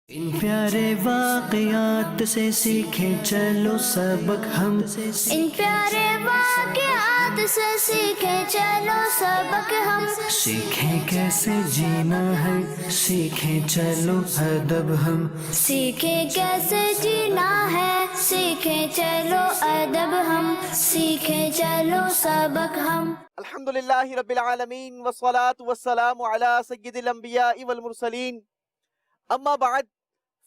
ان پیارے واقعات سے سیکھیں چلو سبق ہم، ان پیارے واقعات سے سیکھیں چلو سبق ہم، سیکھیں کیسے جینا ہے، سیکھیں چلو ادب ہم، سیکھیں کیسے جینا ہے، سیکھیں چلو ادب ہم، سیکھیں چلو سبق ہم۔ الحمدللہ رب العالمین والصلاة والسلام علی سید الانبیاء والمرسلین، اما بعد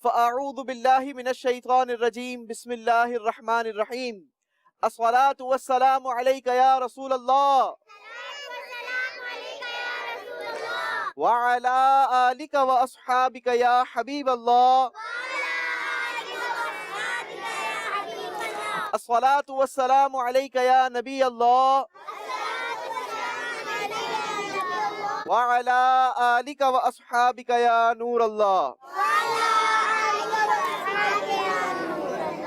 فاعوذ باللہ من الشیطان الرجیم، بسم اللہ الرحمن الرحیم۔ الصلاة والسلام علیک یا رسول اللہ وعلی آلک واصحابک یا حبیب اللہ۔ الصلاة والسلام علیک یا نبی اللہ وعلی آلک واصحابک یا نور اللہ۔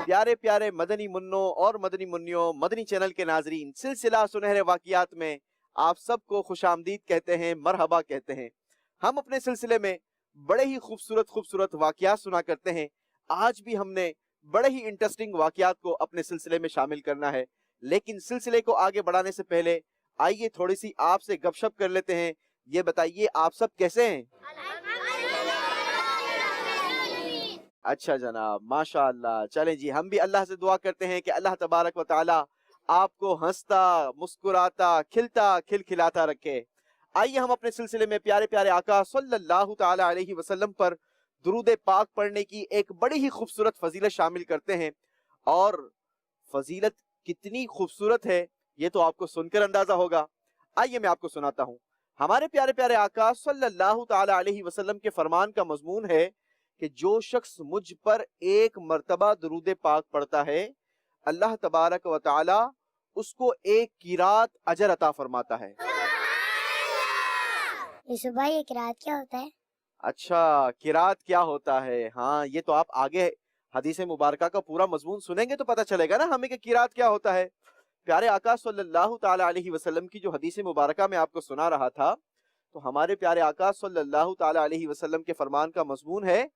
پیارے پیارے مدنی منوں اور مدنی منیوں، مدنی چینل کے ناظرین، سلسلہ سنہرے واقعات میں آپ سب کو خوش آمدید کہتے ہیں، مرحبا کہتے ہیں۔ ہم اپنے سلسلے میں بڑے ہی خوبصورت واقعات سنا کرتے ہیں۔ آج بھی ہم نے بڑے ہی انٹرسٹنگ واقعات کو اپنے سلسلے میں شامل کرنا ہے، لیکن سلسلے کو آگے بڑھانے سے پہلے آئیے تھوڑی سی آپ سے گپ شپ کر لیتے ہیں۔ یہ بتائیے آپ سب کیسے ہیں؟ اچھا جناب، ماشاءاللہ۔ چلیں جی، ہم بھی اللہ سے دعا کرتے ہیں کہ اللہ تبارک و تعالی آپ کو ہنستا، مسکراتا، کھلکھلاتا رکھے۔ آئیے ہم اپنے سلسلے میں پیارے پیارے آقا صلی اللہ تعالی علیہ وسلم پر درود پاک پڑھنے کی ایک بڑی ہی خوبصورت فضیلت شامل کرتے ہیں، اور فضیلت کتنی خوبصورت ہے یہ تو آپ کو سن کر اندازہ ہوگا۔ آئیے میں آپ کو سناتا ہوں۔ ہمارے پیارے پیارے آقا صلی اللہ تعالی علیہ وسلم کے فرمان کا مضمون ہے کہ جو شخص مجھ پر ایک مرتبہ درود پاک پڑھتا ہے، اللہ تبارک و تعالی اس کو ایک قرات اجر عطا فرماتا ہے۔ یوسف بھائی، یہ قرات کیا ہوتا ہے؟ اچھا، قرات کیا ہوتا ہے؟ ہاں، یہ تو آپ آگے حدیث مبارکہ کا پورا مضمون سنیں گے تو پتہ چلے گا نا ہمیں کہ قرات کیا ہوتا ہے۔ پیارے آقا صلی اللہ تعالی علیہ وسلم کی جو حدیث مبارکہ میں آپ کو سنا رہا تھا، تو ہمارے پیارے آقا صلی اللہ تعالی علیہ وسلم کے فرمان کا مضمون ہے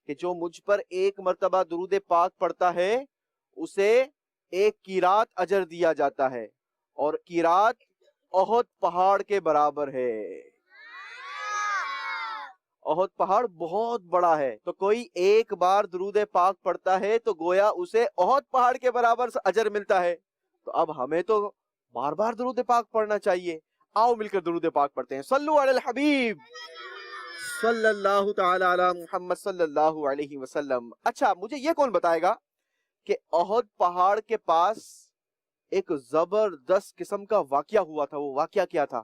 کہ جو مجھ پر ایک مرتبہ درود پاک پڑھتا ہے اسے ایک قرات اجر دیا جاتا ہے، اور قرات احد پہاڑ کے برابر ہے۔ احد پہاڑ بہت بڑا ہے، تو کوئی ایک بار درود پاک پڑھتا ہے تو گویا اسے احد پہاڑ کے برابر اجر ملتا ہے۔ تو اب ہمیں تو بار بار درود پاک پڑھنا چاہیے۔ آؤ مل کر درود پاک پڑھتے ہیں۔ صلو علی الحبیب صلی اللہ تعالی علی محمد صلی اللہ علیہ وسلم۔ اچھا، مجھے یہ کون بتائے گا کہ احد پہاڑ کے پاس ایک زبردست قسم کا واقعہ ہوا تھا، وہ واقعہ کیا تھا؟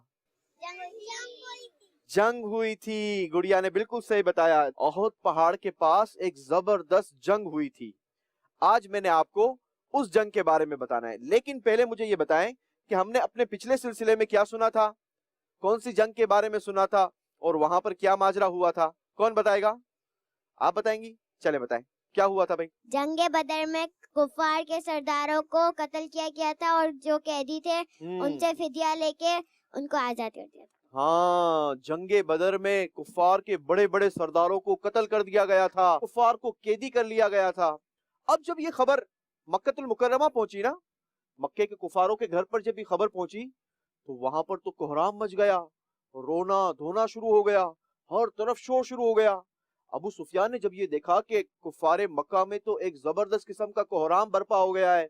جنگ ہوئی تھی۔ گڑیا نے بالکل صحیح بتایا، احد پہاڑ کے پاس ایک زبردست جنگ ہوئی تھی۔ آج میں نے آپ کو اس جنگ کے بارے میں بتانا ہے، لیکن پہلے مجھے یہ بتائیں کہ ہم نے اپنے پچھلے سلسلے میں کیا سنا تھا، کون سی جنگ کے بارے میں سنا تھا، اور وہاں پر کیا ماجرا ہوا تھا؟ کون بتائے گا؟ آپ بتائیں گی؟ چلے بتائیں، کیا ہوا تھا بھائی؟ جنگ بدر میں کفار کے سرداروں کو قتل کیا گیا تھا، اور جو قیدی تھے ان سے فدیہ لے کے ان کو آزاد کر دیا تھا۔ ہاں، جنگ بدر میں کفار کے بڑے بڑے سرداروں کو قتل کر دیا گیا تھا، کفار کو قیدی کر لیا گیا تھا۔ اب جب یہ خبر مکہ المکرمہ پہنچی نا، مکے کے کفاروں کے گھر پر جب یہ خبر پہنچی تو وہاں پر تو کوہرام مچ گیا، رونا دھونا شروع ہو گیا، ہر طرف شور شروع ہو گیا۔ ابو سفیان نے جب یہ دیکھا کہ کفار مکہ میں تو ایک زبردست قسم کا کوہرام برپا ہو گیا ہے،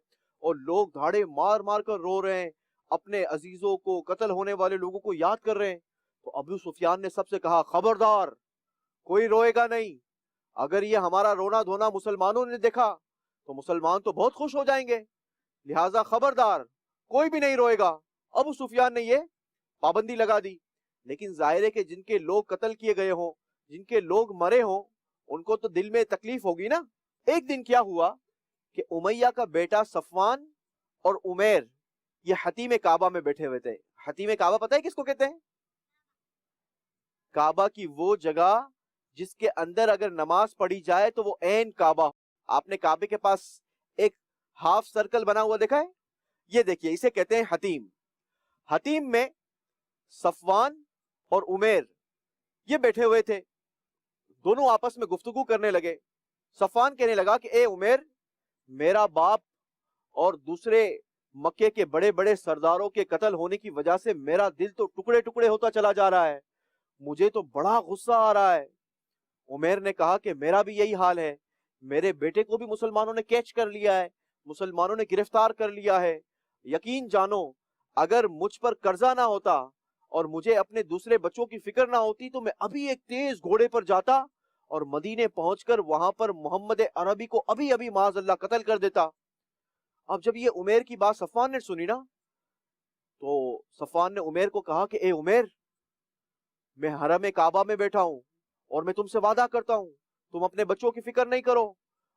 اور لوگ دھاڑے مار مار کر رو رہے ہیں، اپنے عزیزوں کو، قتل ہونے والے لوگوں کو یاد کر رہے ہیں، تو ابو سفیان نے سب سے کہا، خبردار، کوئی روئے گا نہیں۔ اگر یہ ہمارا رونا دھونا مسلمانوں نے دیکھا تو مسلمان تو بہت خوش ہو جائیں گے، لہٰذا خبردار، کوئی بھی نہیں روئے گا۔ ابو سفیان نے یہ پابندی لگا دی۔ لیکن ظاہر ہے کہ جن کے لوگ قتل کیے گئے ہوں، جن کے لوگ مرے ہوں، ان کو تو دل میں تکلیف ہوگی نا۔ ایک دن کیا ہوا کہ امیہ کا بیٹا صفوان اور عمیر یہ حتیم کعبہ میں بیٹھے ہوئے تھے۔ حتیم کعبہ پتہ ہے کس کو کہتے ہیں؟ کعبہ کی وہ جگہ جس کے اندر اگر نماز پڑھی جائے تو وہ عین کعبہ۔ آپ نے کعبے کے پاس ایک ہاف سرکل بنا ہوا دیکھا ہے؟ یہ دیکھیے، اسے کہتے ہیں حتیم۔ حتیم میں صفوان اور عمیر یہ بیٹھے ہوئے تھے۔ دونوں آپس میں گفتگو کرنے لگے. صفوان کہنے لگا کہ اے عمیر، میرا باپ اور دوسرے مکے کے بڑے بڑے سرداروں کے قتل ہونے کی وجہ سے میرا دل تو ٹکڑے ٹکڑے ہوتا چلا جا رہا ہے، مجھے تو بڑا غصہ آ رہا ہے. عمیر نے کہا کہ میرا بھی یہی حال ہے، میرے بیٹے کو بھی مسلمانوں نے کیچ کر لیا ہے، مسلمانوں نے گرفتار کر لیا ہے. یقین جانو اگر مجھ پر قرضہ نہ ہوتا اور مجھے اپنے دوسرے بچوں کی فکر نہ ہوتی تو میں ابھی ایک تیز گھوڑے پر جاتا اور مدینے پہنچ کر وہاں پر محمد عربی کو ابھی ابھی معاذ اللہ قتل کر دیتا. اب جب یہ عمیر کی بات صفوان نے سنی نا تو صفوان نے عمیر کو کہا کہ اے عمیر، میں حرم کعبہ میں بیٹھا ہوں اور میں تم سے وعدہ کرتا ہوں تم اپنے بچوں کی فکر نہیں کرو،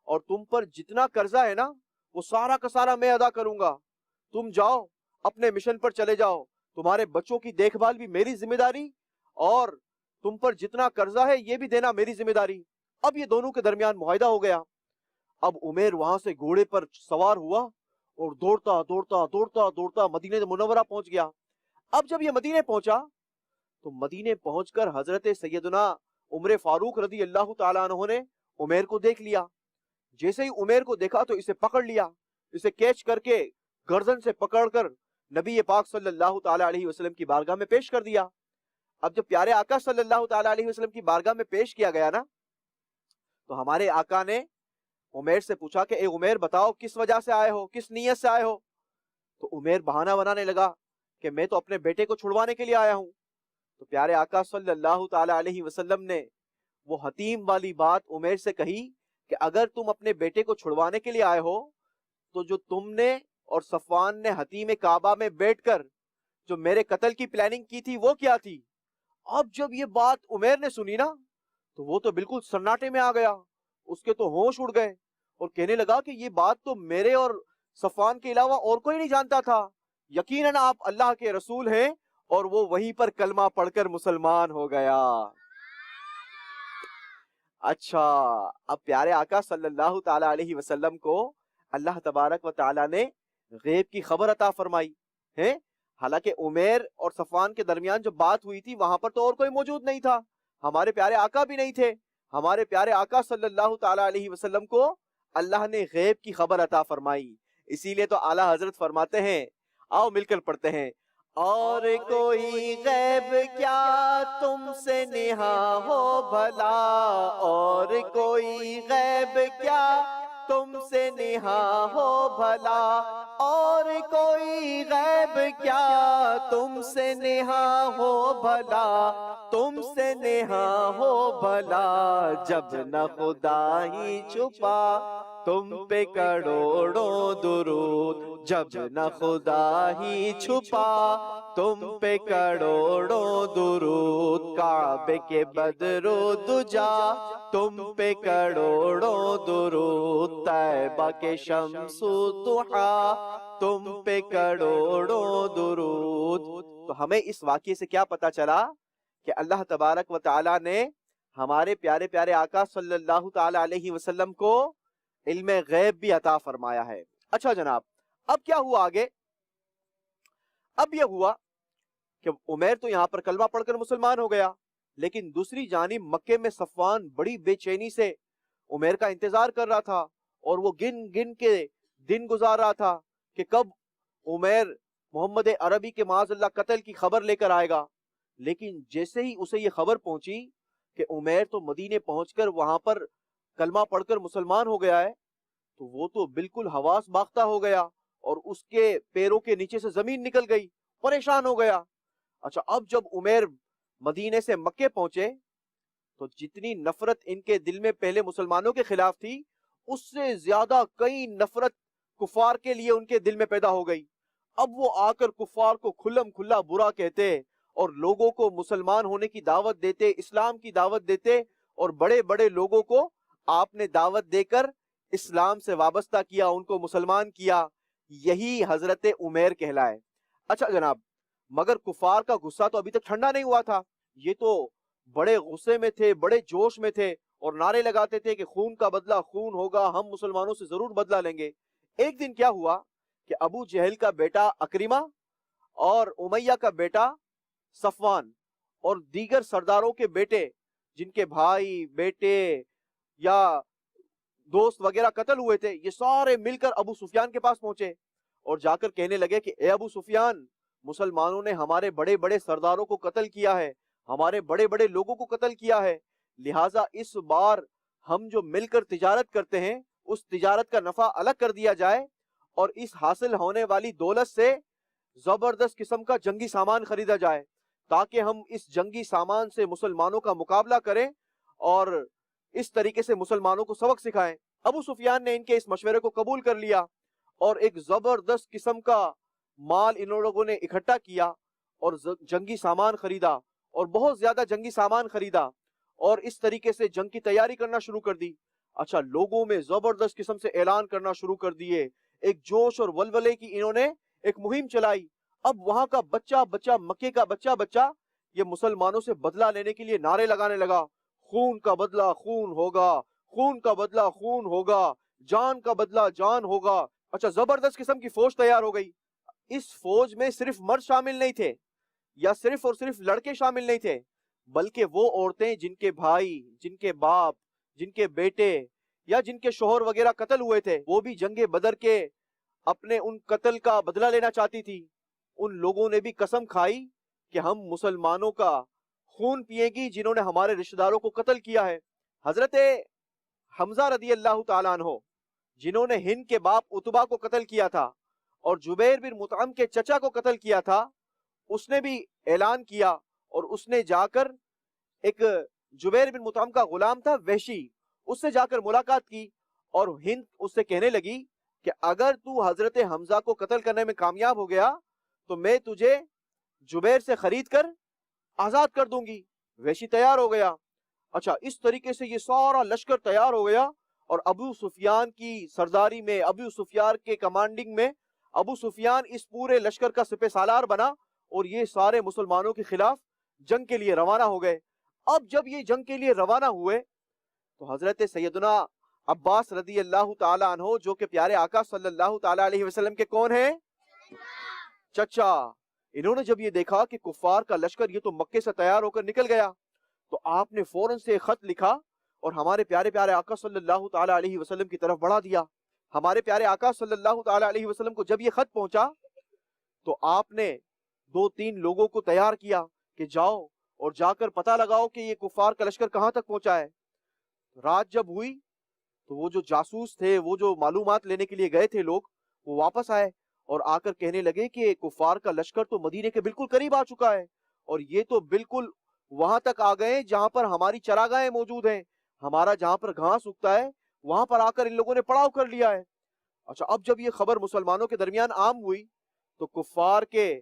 اور تم پر جتنا قرضہ ہے نا وہ سارا کا سارا میں ادا کروں گا. تم جاؤ اپنے مشن پر چلے جاؤ، تمہارے بچوں کی دیکھ بھال بھی میری ذمہ داری اور تم پر جتنا قرضہ ہے یہ بھی دینا میری ذمہ داری. اب یہ دونوں کے درمیان معاہدہ ہو گیا. اب عمیر وہاں سے گھوڑے پر سوار ہوا اور دوڑتا دوڑتا دوڑتا دوڑتا مدینہ منورہ پہنچ گیا. اب جب یہ مدینے پہنچا تو مدینے پہنچ کر حضرت سیدنا عمر فاروق رضی اللہ تعالیٰ عنہ نے عمیر کو دیکھ لیا. جیسے ہی عمیر کو دیکھا تو اسے پکڑ لیا، اسے کیچ کر کے گردن سے پکڑ کر نبی پاک صلی اللہ تعالیٰ علیہ وسلم کی بارگاہ میں پیش کر دیا. اب جب پیارے آقا صلی اللہ تعالیٰ علیہ وسلم کی بارگاہ میں پیش کیا گیا نا تو ہمارے آقا نے عمیر سے پوچھا کہ اے عمیر بتاؤ کس وجہ سے آئے ہو، کس نیت سے آئے ہو؟ تو عمیر بہانہ بنانے لگا کہ میں تو اپنے بیٹے کو چھڑوانے کے لیے آیا ہوں. تو پیارے آقا صلی اللہ تعالیٰ علیہ وسلم نے وہ حتیم والی بات عمیر سے کہی کہ اگر تم اپنے بیٹے کو چھڑوانے کے لیے آئے ہو تو جو تم نے اور صفوان نے حتیم کعبہ میں بیٹھ کر جو میرے قتل کی پلاننگ کی تھی وہ کیا تھی؟ اب جب یہ بات عمیر نے سنی نا تو وہ تو بالکل سناٹے میں آ گیا، اس کے تو ہوش اڑ گئے اور کہنے لگا کہ یہ بات تو میرے اور صفوان کے علاوہ اور کوئی نہیں جانتا تھا، یقیناً آپ اللہ کے رسول ہیں. اور وہ وہیں پر کلمہ پڑھ کر مسلمان ہو گیا. اچھا، اب پیارے آقا صلی اللہ تعالی علیہ وسلم کو اللہ تبارک و تعالی نے غیب کی خبر عطا فرمائی ہے. حالانکہ عمیر اور صفوان کے درمیان جو بات ہوئی تھی وہاں پر تو اور کوئی موجود نہیں تھا، ہمارے پیارے آقا بھی نہیں تھے. ہمارے پیارے آقا صلی اللہ تعالی علیہ وسلم کو اللہ نے غیب کی خبر عطا فرمائی. اسی لیے تو اعلیٰ حضرت فرماتے ہیں، آؤ مل کر پڑھتے ہیں، اور کوئی غیب کیا تم سے نہا ہو بھلا، اور کوئی غیب کیا تم سے نہا ہو بھلا، اور کوئی غیب کیا تم سے نہا ہو بھلا، تم سے نہا ہو بھلا، جب نہ خدا ہی چھپا تم پہ کروڑوں درود، جب نہ خدا ہی چھپا تم پہ کروڑوں درود، کعبے کے بدر و دجا تم پہ کروڑوں درود، طیبہ کے شمس و ضحیٰ تم پہ کروڑوں درود. تو ہمیں اس واقعے سے کیا پتا چلا کہ اللہ تبارک و تعالی نے ہمارے پیارے پیارے آقا صلی اللہ تعالی علیہ وسلم کو علم غیب بھی عطا فرمایا ہے. اچھا جناب، اب کیا ہوا آگے؟ اب یہ ہوا کہ عمیر تو یہاں پر کلمہ پڑھ کر مسلمان ہو گیا، لیکن دوسری جانب مکے میں صفوان بڑی بے چینی سے عمیر کا انتظار کر رہا تھا اور وہ گن گن کے دن گزار رہا تھا کہ کب عمیر محمد عربی کے معاذ اللہ قتل کی خبر لے کر آئے گا. لیکن جیسے ہی اسے یہ خبر پہنچی کہ عمیر تو مدینے پہنچ کر وہاں پر کلمہ پڑھ کر مسلمان ہو گیا ہے تو وہ تو بالکل حواس باختہ ہو گیا اور اس کے پیروں کے نیچے سے زمین نکل گئی، پریشان ہو گیا. اچھا، اب جب عمیر مدینے سے مکے پہنچے تو جتنی نفرت ان کے دل میں پہلے مسلمانوں کے خلاف تھی اس سے زیادہ کئی نفرت کفار کے لیے ان کے دل میں پیدا ہو گئی. اب وہ آ کر کفار کو کھلم کھلا برا کہتے اور لوگوں کو مسلمان ہونے کی دعوت دیتے، اسلام کی دعوت دیتے، اور بڑے بڑے لوگوں کو آپ نے دعوت دے کر اسلام سے وابستہ کیا، ان کو مسلمان کیا. یہی حضرت عمیر کہلائے. اچھا جناب، مگر کفار کا غصہ تو ابھی تک ٹھنڈا نہیں ہوا تھا. یہ تو بڑے غصے میں تھے، بڑے جوش میں تھے اور نعرے لگاتے تھے کہ خون کا بدلہ خون ہوگا، ہم مسلمانوں سے ضرور بدلہ لیں گے. ایک دن کیا ہوا کہ ابو جہل کا بیٹا اکرمہ اور امیہ کا بیٹا صفوان اور دیگر سرداروں کے بیٹے جن کے بھائی بیٹے یا دوست وغیرہ قتل ہوئے تھے، یہ سارے مل کر ابو سفیان کے پاس پہنچے اور جا کر کہنے لگے کہ اے ابو سفیان، مسلمانوں نے ہمارے بڑے بڑے سرداروں کو قتل کیا ہے، ہمارے بڑے بڑے لوگوں کو قتل کیا ہے، لہٰذا اس بار ہم جو مل کر تجارت کرتے ہیں اس تجارت کا نفع الگ کر دیا جائے اور اس حاصل ہونے والی دولت سے زبردست قسم کا جنگی سامان خریدا جائے تاکہ ہم اس جنگی سامان سے مسلمانوں کا مقابلہ کریں اور اس طریقے سے مسلمانوں کو سبق سکھائیں۔ ابو سفیان نے ان کے اس مشورے کو قبول کر لیا اور ایک زبردست قسم کا مال ان لوگوں نے اکٹھا کیا اور جنگی سامان خریدا اور بہت زیادہ جنگی سامان خریدا اور اس طریقے سے جنگ کی تیاری کرنا شروع کر دی۔ اچھا، لوگوں میں زبردست قسم سے اعلان کرنا شروع کر دیے، ایک جوش اور ولولے کی انہوں نے ایک مہم چلائی۔ اب وہاں کا بچہ بچہ، مکے کا بچہ بچہ یہ مسلمانوں سے بدلہ لینے کے لیے نعرے لگانے لگا، خون کا بدلہ خون ہوگا، خون کا بدلہ خون ہوگا، جان کا بدلہ جان ہوگا۔ اچھا، زبردست قسم کی فوج تیار ہو گئی۔ اس فوج میں صرف مرد شامل نہیں تھے یا صرف اور صرف لڑکے شامل نہیں تھے، بلکہ وہ عورتیں جن کے بھائی، جن کے باپ، جن کے بیٹے یا جن کے شوہر وغیرہ قتل ہوئے تھے، وہ بھی جنگ بدر کے اپنے ان قتل کا بدلہ لینا چاہتی تھی۔ ان لوگوں نے بھی قسم کھائی کہ ہم مسلمانوں کا خون پیے گی جنہوں نے ہمارے رشتہ داروں کو قتل کیا ہے۔ حضرت حمزہ رضی اللہ تعالیٰ عنہ، جنہوں نے ہند کے باپ عتبہ کو قتل کیا تھا اور جبیر بن مطعم کے چچا کو قتل کیا تھا، اس نے بھی اعلان کیا اور اس نے جا کر ایک جبیر بن مطعم کا غلام تھا وحشی، اس سے جا کر ملاقات کی اور ہند اس سے کہنے لگی کہ اگر تو حضرت حمزہ کو قتل کرنے میں کامیاب ہو گیا تو میں تجھے جبیر سے خرید کر آزاد کر دوں گی۔ وحشی تیار ہو گیا۔ اچھا، اس طریقے سے یہ سارا لشکر تیار ہو گیا اور ابو سفیان کی سرداری میں، ابو سفیان کے کمانڈنگ میں ابو سفیان اس پورے لشکر کا سپہ سالار بنا اور یہ سارے مسلمانوں کے خلاف جنگ کے لیے روانہ ہو گئے۔ اب جب یہ جنگ کے لیے روانہ ہوئے تو حضرت سیدنا عباس رضی اللہ تعالی عنہ، جو کہ پیارے آقا صلی اللہ تعالی علیہ وسلم کے کون ہیں؟ چچا، انہوں نے جب یہ دیکھا کہ کفار کا لشکر یہ تو مکے سے تیار ہو کر نکل گیا تو آپ نے فوراً سے خط لکھا اور ہمارے پیارے پیارے آقا صلی اللہ تعالی علیہ وسلم کی طرف بڑھا دیا۔ ہمارے پیارے آقا صلی اللہ تعالی علیہ وسلم کو جب یہ خط پہنچا تو آپ نے 2-3 لوگوں کو تیار کیا کہ جاؤ اور جا کر پتہ لگاؤ کہ یہ کفار کا لشکر کہاں تک پہنچا ہے۔ رات جب ہوئی تو وہ جو جاسوس تھے، وہ جو معلومات لینے کے لیے گئے تھے لوگ، وہ واپس آئے اور آ کر کہنے لگے کہ کفار کا لشکر تو مدینے کے بالکل قریب آ چکا ہے اور یہ تو بالکل وہاں تک آ گئے جہاں پر ہماری چراگاہیں موجود ہیں، ہمارا جہاں پر گھاس اگتا ہے وہاں پر آ کر ان لوگوں نے پڑاؤ کر لیا ہے۔ اچھا، اب جب یہ خبر مسلمانوں کے درمیان عام ہوئی تو کفار کے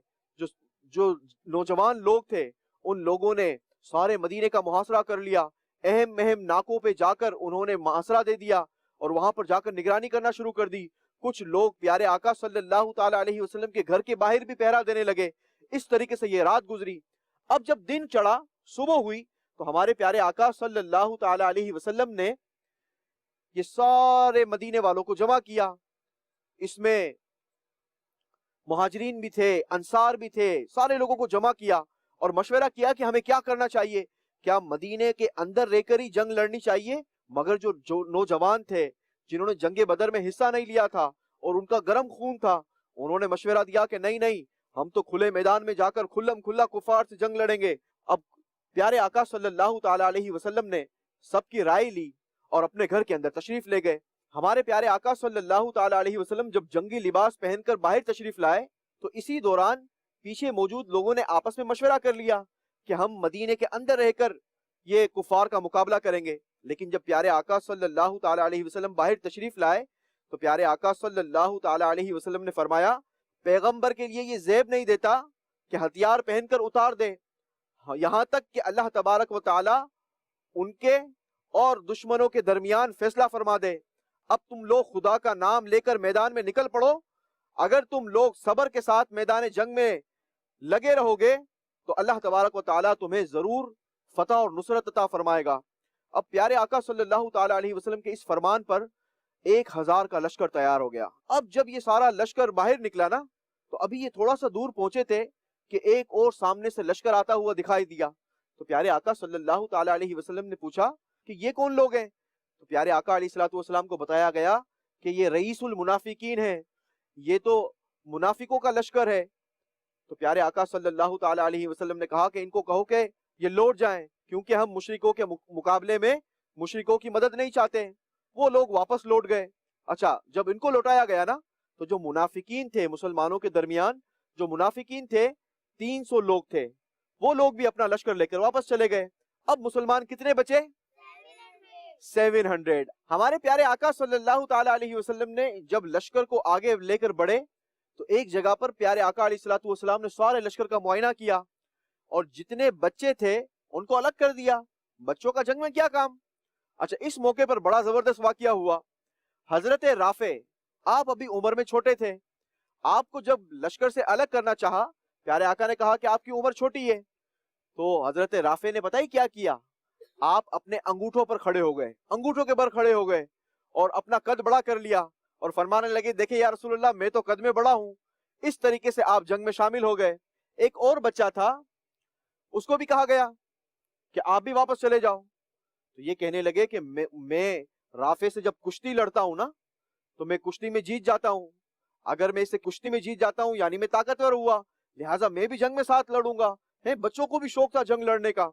جو نوجوان لوگ تھے ان لوگوں نے سارے مدینے کا محاصرہ کر لیا، اہم ناکوں پہ جا کر انہوں نے محاصرہ دے دیا اور وہاں پر جا کر نگرانی کرنا شروع کر دی۔ کچھ لوگ پیارے آقا صلی اللہ تعالی علیہ وسلم کے گھر کے باہر بھی پہرا دینے لگے۔ اس طریقے سے یہ رات گزری۔ اب جب دن چڑھا، صبح ہوئی، تو ہمارے پیارے آقا صلی اللہ تعالی علیہ وسلم نے یہ سارے مدینے والوں کو جمع کیا۔ اس میں مہاجرین بھی تھے، انصار بھی تھے، سارے لوگوں کو جمع کیا اور مشورہ کیا کہ ہمیں کیا کرنا چاہیے۔ کیا مدینے کے اندر رہ کر ہی جنگ لڑنی چاہیے؟ مگر جو نوجوان تھے جنہوں نے جنگ بدر میں حصہ نہیں لیا تھا اور ان کا گرم خون تھا، انہوں نے مشورہ دیا کہ نہیں، ہم تو کھلے میدان میں جا کر کھلم کھلا کفار سے جنگ لڑیں گے۔ اب پیارے آقا صلی اللہ تعالی علیہ وسلم نے سب کی رائے لی اور اپنے گھر کے اندر تشریف لے گئے۔ ہمارے پیارے آقا صلی اللہ تعالی علیہ وسلم جب جنگی لباس پہن کر باہر تشریف لائے تو اسی دوران پیچھے موجود لوگوں نے آپس میں مشورہ کر لیا کہ ہم مدینے کے اندر رہ کر یہ کفار کا مقابلہ کریں گے۔ لیکن جب پیارے آقا صلی اللہ تعالی علیہ وسلم باہر تشریف لائے تو پیارے آقا صلی اللہ تعالی علیہ وسلم نے فرمایا، پیغمبر کے لیے یہ زیب نہیں دیتا کہ ہتھیار پہن کر اتار دے، یہاں تک کہ اللہ تبارک و تعالی ان کے اور دشمنوں کے درمیان فیصلہ فرما دے۔ اب تم لوگ خدا کا نام لے کر میدان میں نکل پڑو، اگر تم لوگ صبر کے ساتھ میدان جنگ میں لگے رہو گے تو اللہ تبارک و تعالی تمہیں ضرور فتح اور نصرت عطا فرمائے گا۔ اب پیارے آقا صلی اللہ تعالی علیہ وسلم کے اس فرمان پر 1000 کا لشکر تیار ہو گیا۔ اب جب یہ سارا لشکر باہر نکلا نا تو ابھی یہ تھوڑا سا دور پہنچے تھے کہ ایک اور سامنے سے لشکر آتا ہوا دکھائی دیا۔ تو پیارے آقا صلی اللہ تعالی علیہ وسلم نے پوچھا کہ یہ کون لوگ ہیں؟ تو پیارے آقا علیہ الصلوۃ والسلام کو بتایا گیا کہ یہ رئیس المنافقین ہیں، یہ تو منافقوں کا لشکر ہے۔ تو پیارے آقا صلی اللہ تعالی علیہ وسلم نے کہا کہ ان کو کہو کہ یہ لوٹ جائیں، کیونکہ ہم مشرکوں کے مقابلے میں مشرکوں کی مدد نہیں چاہتے ہیں۔ وہ لوگ واپس لوٹ گئے۔ اچھا، جب ان کو لوٹایا گیا نا، تو جو منافقین تھے مسلمانوں کے درمیان، جو منافقین تھے 300 لوگ تھے، وہ لوگ بھی اپنا لشکر لے کر واپس چلے گئے۔ اب مسلمان کتنے بچے؟ 700۔ ہمارے پیارے آقا صلی اللہ تعالی علیہ وسلم نے جب لشکر کو آگے لے کر بڑھے تو ایک جگہ پر پیارے آقا علیہ الصلوۃ والسلام نے سارے لشکر کا معائنہ کیا اور جتنے بچے تھے ان کو الگ کر دیا۔ بچوں کا جنگ میں کیا کام؟ اچھا، اس موقع پر بڑا زبردست واقعہ ہوا۔ حضرت رافع، آپ ابھی عمر میں چھوٹے تھے، آپ کو جب لشکر سے الگ کرنا چاہا، پیارے آقا نے کہا کہ آپ کی عمر چھوٹی ہے، تو حضرت رافع نے پتہ ہی کیا کیا؟ آپ اپنے انگوٹھوں پر کھڑے ہو گئے، انگوٹھوں کے بر کھڑے ہو گئے اور اپنا قد بڑا کر لیا اور فرمانے لگے دیکھیں یا رسول اللہ، میں تو قد میں بڑا ہوں۔ اس طریقے سے آپ جنگ میں شامل ہو گئے۔ ایک اور بچہ تھا، اس کو بھی کہا گیا کہ آپ بھی واپس چلے جاؤ۔ تو یہ کہنے لگے کہ میں رافع سے جب کشتی لڑتا ہوں نا تو میں کشتی میں جیت جاتا ہوں، اگر میں اسے کشتی میں جیت جاتا ہوں یعنی میں طاقتور ہوا، لہٰذا میں بھی جنگ میں ساتھ لڑوں گا۔ بچوں کو بھی شوق تھا جنگ لڑنے کا۔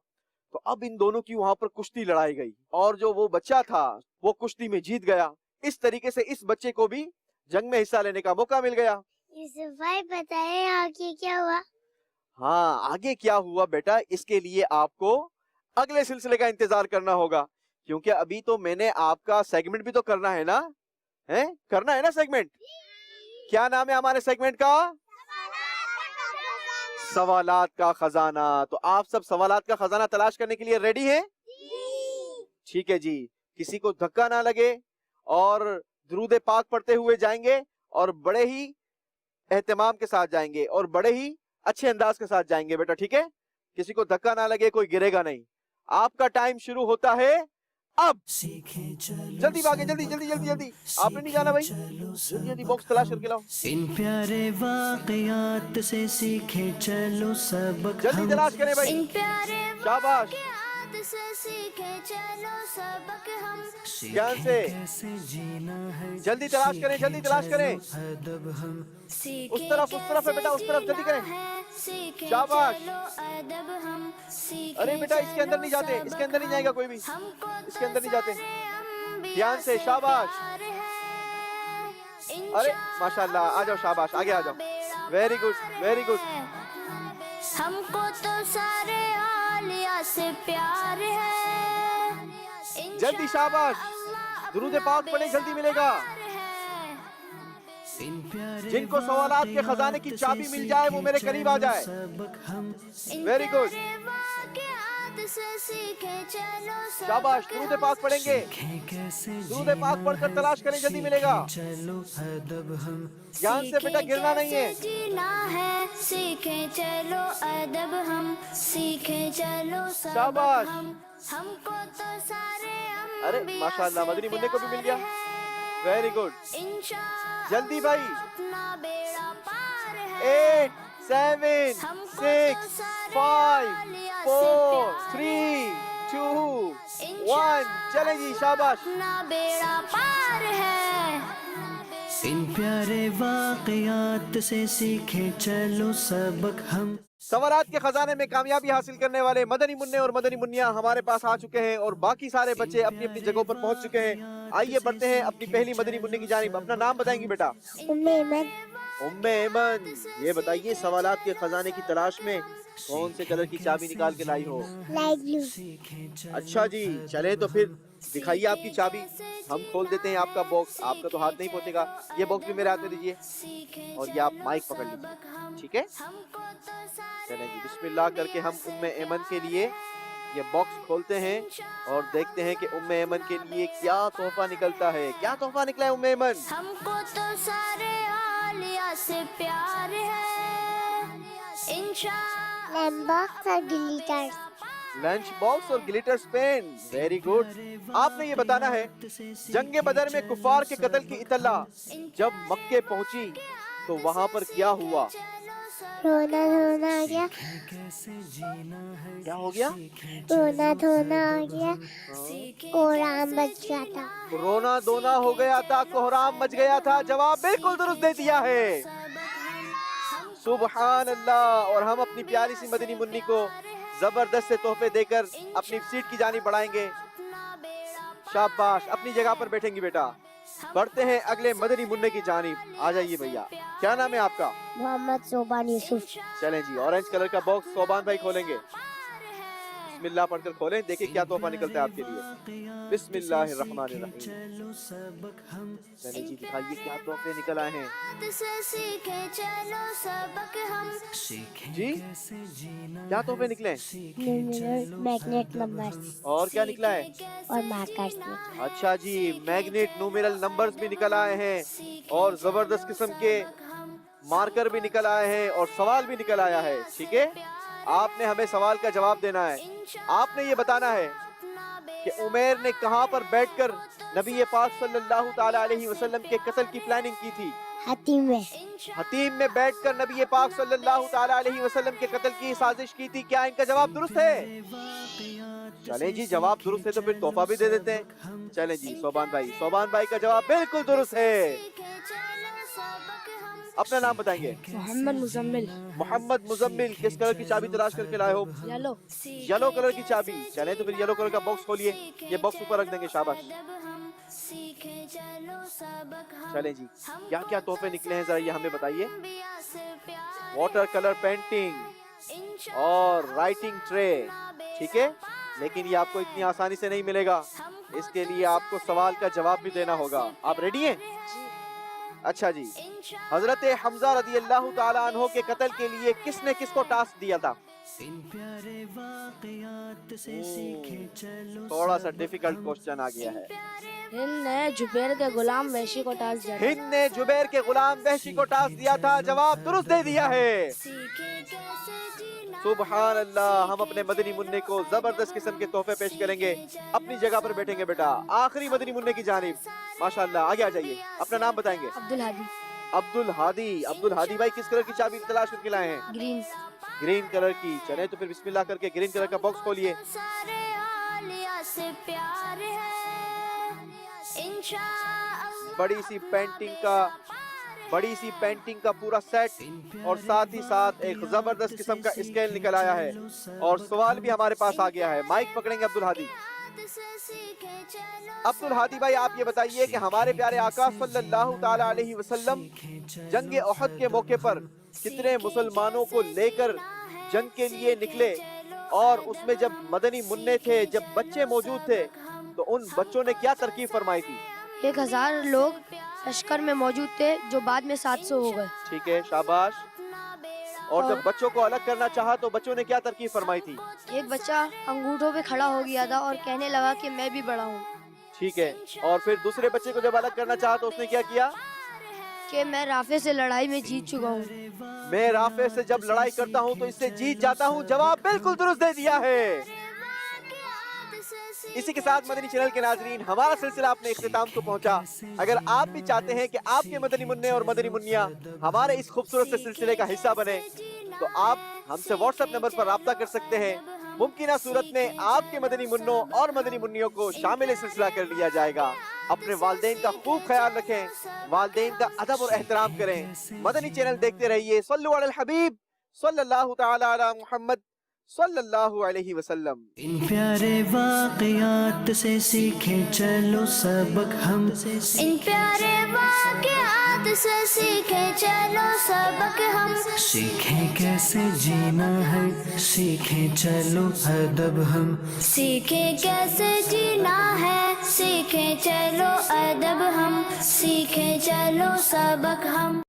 تو اب ان دونوں کی وہاں پر کشتی لڑائی گئی اور جو وہ بچہ تھا وہ کشتی میں جیت گیا۔ اس طریقے سے اس بچے کو بھی جنگ میں حصہ لینے کا موقع مل گیا۔ یوسف بھائی بتائیں آگے کیا ہوا؟ ہاں، آگے کیا ہوا بیٹا، اس کے لیے آپ کو اگلے سلسلے کا انتظار کرنا ہوگا، کیونکہ ابھی تو میں نے آپ کا سیگمنٹ بھی تو کرنا ہے نا، کرنا ہے نا سیگمنٹ۔ کیا نام ہے ہمارے سیگمنٹ کا؟ سوالات کا خزانہ۔ تو آپ سب سوالات کا خزانہ تلاش کرنے کے لیے ریڈی ہیں؟ ٹھیک ہے جی، کسی کو دھکا نہ لگے اور درود پاک پڑھتے ہوئے جائیں گے اور بڑے ہی اہتمام کے ساتھ جائیں گے اور بڑے ہی اچھے انداز کے ساتھ جائیں گے بیٹا، ٹھیک ہے؟ کسی کو دھکا نہ لگے، کوئی گرے گا نہیں۔ آپ کا ٹائم شروع ہوتا ہے اب۔ جلدی بھاگے، جلدی جلدی جلدی جلدی، آپ نے نہیں جانا بھائی، جلدی جلدی باکس تلاش کر کے لاؤ، ان پیارے واقعات سے سیکھے چلو سبق جلدی ہم، تلاش کریں بھائی، ان پیارے شاباش، واقعات سے سیکھے چلو سبق ہم، دھیان سے کیسے جینا ہے، جلدی تلاش کریں، جلدی تلاش کریں، ادب ہم، اس طرف ہے بیٹا، اس طرف جلدی کریں، شاباش۔ ارے بیٹا اس کے اندر نہیں جاتے، اس کے اندر نہیں جائے گا کوئی بھی، اس کے اندر نہیں جاتے، دھیان سے، شاباش۔ ارے ماشاءاللہ، آ جاؤ، شاباش، آگے آ جاؤ، ویری گڈ ویری گڈ۔ ہم کو تو سارے عالیہ سے پیار ہے، جلدی شاباش، درود پاک پڑھیں، جلدی ملے گا۔ جن کو سوالات کے خزانے کی چابی مل جائے وہ میرے قریب آ جائے۔ ویری گڈ، شاباش، درود پاک پڑھیں گے، درود پاک پڑھ کر تلاش کریں، جلدی ملے گا۔ دھیان سے بیٹا، گرنا نہیں ہے۔ جینا ہے، سیکھیں چلو ادب ہم، سیکھیں چلو شاباش، ہم کو تو سارے ارے ماشاءاللہ، مدنی منع کو بھی مل گیا، ویری گڈ، جلدی بھائی۔ اپنا بیڑا پار ہے، 8 7 6 5 4 3 2 1، چلیں جی، شاباش۔ اپنا بیڑا پار ہے، ان پیارے واقعات سے سیکھے چلو سبق ہم۔ سوالات کے خزانے میں کامیابی حاصل کرنے والے مدنی منع اور مدنی منیا ہمارے پاس آ چکے ہیں اور باقی سارے بچے اپنی اپنی جگہوں پر پہنچ چکے ہیں۔ آئیے بڑھتے ہیں اپنی پہلی مدنی منع کی جانب۔ اپنا نام بتائیں گی بیٹا؟ ام ایمن۔ ام ایمن، یہ بتائیے سوالات کے خزانے کی تلاش میں کون سے کلر کی چابی نکال کے لائی ہو؟ Light blue. اچھا جی، چلے تو پھر دکھائیے آپ کی چابی، ہم کھول دیتے ہیں آپ کا باکس۔ آپ کا تو ہاتھ نہیں پہنچے گا، یہ باکس بھی میرے ہاتھ میں دیجیے اور یہ آپ مائک پکڑ لیجیے، ٹھیک ہے؟ چلیں جی، بسم اللہ کر کے ہم ام ایمن کے لیے یہ باکس کھولتے ہیں اور دیکھتے ہیں کہ ام ایمن کے لیے کیا تحفہ نکلتا ہے۔ کیا تحفہ نکلا ہے ام ایمن؟ ہم کو تو سارے عالیہ سے پیار ہے، انشاءاللہ۔ لنچ باکس اور گلیٹر، لنچ باکس اور گلیٹر پین، ویری گڈ۔ آپ نے یہ بتانا ہے جنگ بدر میں کفار کے قتل کی اطلاع جب مکے پہنچی تو وہاں پر کیا ہوا؟ رونا دھونا آ گیا، کیا ہو گیا؟ رونا دھونا آ گیا، قرآن بچ گیا تھا۔ رونا دھونا ہو گیا تھا، کوہرام مچ گیا تھا۔ جواب بالکل درست دے دیا ہے، سبحان اللہ۔ اور ہم اپنی پیاری سی مدنی منی کو زبردست سے تحفے دے کر اپنی سیٹ کی جانب بڑھائیں گے۔ شاباش، اپنی جگہ پر بیٹھیں گی بیٹا۔ بڑھتے ہیں اگلے مدنی منع کی جانب، آ جائیے بھیا۔ کیا نام ہے آپ کا؟ محمد صوبان یوسف۔ چلیں جی، اورنج کلر کا باکس صوبان بھائی کھولیں گے۔ بسم اللہ پڑھ کر کھولیں، دیکھیں کیا تحفہ نکلتا ہے آپ کے لیے۔ بسم اللہ الرحمن الرحیم۔ چلیں جی، دکھائیے کیا تحفے نکل آئے ہیں جی، کیا تحفے نکلے ہیں؟ میگنیٹ نمبر اور کیا نکلا ہے؟ اور مارکرز۔ اچھا جی، میگنیٹ نومیرل نمبرز بھی نکل آئے ہیں، اور زبردست قسم کے مارکر بھی نکل آئے ہیں، اور سوال بھی نکل آیا ہے۔ ٹھیک ہے، آپ نے ہمیں سوال کا جواب دینا ہے۔ آپ نے یہ بتانا ہے کہ عمیر نے کہاں پر بیٹھ کر نبی پاک صلی اللہ تعالی علیہ وسلم کے قتل کی پلاننگ کی تھی؟ حتیم میں۔ حتیم میں بیٹھ کر نبی پاک صلی اللہ تعالی علیہ وسلم کے قتل کی سازش کی تھی۔ کیا ان کا جواب درست ہے؟ چلیں جی، جواب درست ہے تو پھر تحفہ بھی دے دیتے ہیں۔ چلیں جی، صوبان بھائی کا جواب بالکل درست ہے۔ اپنا نام بتائیں گے؟ محمد مزمل۔ محمد مزمل، کس کلر کی چابی تلاش کر کے لائے ہو؟ یلو۔ یلو کلر کی چابی۔ چلیں تو پھر یلو کلر کا باکس کھولیے، یہ باکس اوپر رکھ دیں گے۔ شاباش۔ چلیں جی، کیا کیا تحفے نکلے ہیں ذرا یہ ہمیں بتائیے۔ واٹر کلر پینٹنگ اور رائٹنگ ٹرے، ٹھیک ہے، لیکن یہ آپ کو اتنی آسانی سے نہیں ملے گا، اس کے لیے آپ کو سوال کا جواب بھی دینا ہوگا۔ آپ ریڈی ہیں؟ اچھا جی، حضرت حمزہ رضی اللہ تعالیٰ عنہ کے قتل کے لیے کس نے کس کو ٹاسک دیا تھا؟ تھوڑا سا ڈیفیکلٹ کوسچن آ گیا ہے۔ ہند نے جبیر کے غلام وحشی کو ٹاسک دیا تھا۔ ہند نے جبیر کے غلام وحشی کو ٹاسک دیا تھا، جواب درست دے دیا ہے۔ سبحان اللہ، ہم اپنے مدنی منع کو زبردست قسم کے تحفے پیش کریں گے۔ اپنی جگہ پر بیٹھیں گے بیٹا، آخری مدنی منع کی جانب۔ ماشاءاللہ، آگے آ جائیے، اپنا نام بتائیں گے؟ عبدالہادی۔ عبدالہادی بھائی کس کلر کی چابی تلاش کر کے لائے ہیں؟ گرین۔ گرین کلر کی۔ چلیں تو پھر بسم اللہ کر کے گرین کلر کا باکس کھولیے۔ بڑی سی پینٹنگ کا پورا سیٹ، اور ساتھ ہی ساتھ ایک زبردست قسم کا اسکیل نکل آیا ہے، اور سوال بھی ہمارے پاس آ گیا ہے۔ مائک پکڑیں گے عبدالہادی بھائی، آپ یہ بتائیے کہ ہمارے پیارے آقا صلی اللہ تعالی علیہ وسلم جنگ احد کے موقع پر کتنے مسلمانوں کو لے کر جنگ کے لیے نکلے، اور اس میں جب مدنی منع تھے، جب بچے موجود تھے، تو ان بچوں نے کیا ترکیب فرمائی تھی؟ 1000 لوگ لشکر میں موجود تھے، جو بعد میں 700 ہو گئے۔ ٹھیک ہے، شاباش۔ اور جب بچوں کو الگ کرنا چاہا تو بچوں نے کیا ترکیب فرمائی تھی؟ ایک بچہ انگوٹھوں پہ کھڑا ہو گیا تھا اور کہنے لگا کہ میں بھی بڑا ہوں۔ ٹھیک ہے، اور پھر دوسرے بچے کو جب الگ کرنا چاہا تو اس نے کیا کیا؟ کہ میں رافع سے لڑائی میں جیت چکا ہوں۔ میں رافع سے جب لڑائی کرتا ہوں تو اس سے جیت جاتا ہوں، جواب بالکل درست دے دیا ہے۔ اسی کے ساتھ مدنی چینل کے ناظرین، ہمارا سلسلہ اپنے اختتام کو پہنچا۔ اگر آپ بھی چاہتے ہیں کہ آپ کے مدنی منع اور مدنی منیاں ہمارے اس خوبصورت سے سلسلے کا حصہ بنے، تو آپ ہم سے واٹس ایپ نمبر پر رابطہ کر سکتے ہیں۔ ممکنہ صورت میں آپ کے مدنی منوں اور مدنی منیوں کو شامل سلسلہ کر لیا جائے گا۔ اپنے والدین کا خوب خیال رکھیں، والدین کا ادب اور احترام کریں۔ مدنی چینل دیکھتے رہیے۔ صلو علی الحبیب صلی اللہ تعالی علی محمد صلی اللہ علیہ وسلم۔ ان پیارے واقعات سے سیکھیں چلو سبق ہم، ان پیارے واقعات سے سیکھیں چلو سبق ہم، سیکھیں کیسے جینا ہے، سیکھیں چلو ادب ہم، سیکھیں کیسے جینا ہے، سیکھیں چلو ادب ہم، سیکھیں چلو سبق ہم۔